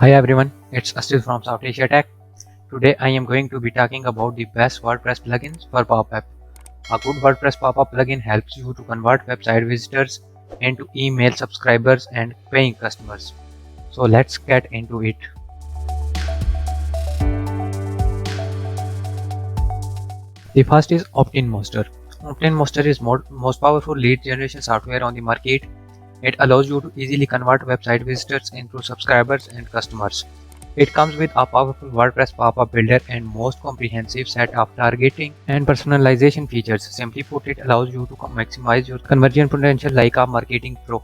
Hi everyone, it's Asil from South Asia Tech. Today I am going to be talking about the best WordPress plugins for pop-up. A good WordPress pop-up plugin helps you to convert website visitors into email subscribers and paying customers. So let's get into it. The first is OptinMonster. OptinMonster is most powerful lead generation software on the market. It allows you to easily convert website visitors into subscribers and customers. It comes with a powerful WordPress pop-up builder and most comprehensive set of targeting and personalization features. Simply put, it allows you to maximize your conversion potential like a marketing pro.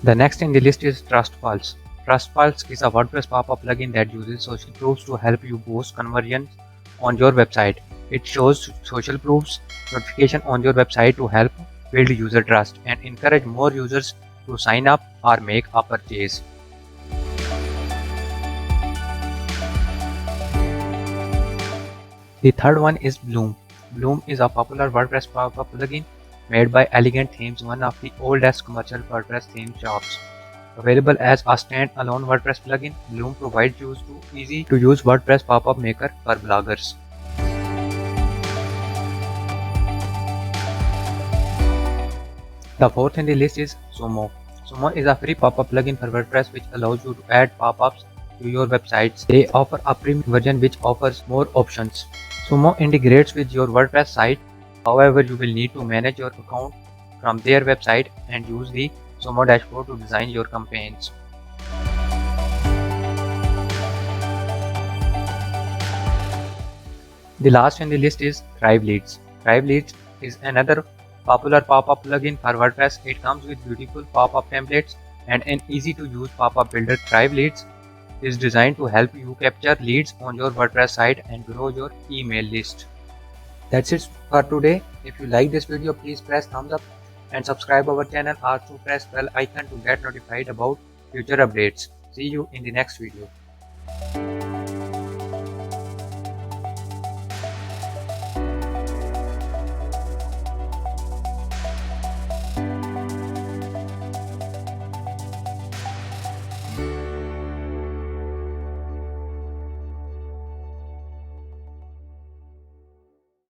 The next in the list is TrustPulse. TrustPulse is a WordPress pop-up plugin that uses social proofs to help you boost conversions on your website. It shows social proofs notification on your website to help build user trust and encourage more users to sign up or make a purchase. The third one is Bloom. Bloom is a popular WordPress pop-up plugin made by Elegant Themes, one of the oldest commercial WordPress theme shops. Available as a stand-alone WordPress plugin, Bloom provides you to easy-to-use WordPress pop-up maker for bloggers. The fourth in the list is Sumo. Sumo is a free pop-up plugin for WordPress which allows you to add pop-ups to your websites. They offer a premium version which offers more options. Sumo integrates with your WordPress site. However, you will need to manage your account from their website and use the Sumo dashboard to design your campaigns. The last in the list is Thrive Leads. Thrive Leads is another popular pop-up plugin for WordPress. It comes with beautiful pop-up templates and an easy-to-use pop-up builder. Thrive Leads is designed to help you capture leads on your WordPress site and grow your email list. That's it for today. If you like this video, please press thumbs up and subscribe our channel. Also press bell icon to get notified about future updates. See you in the next video.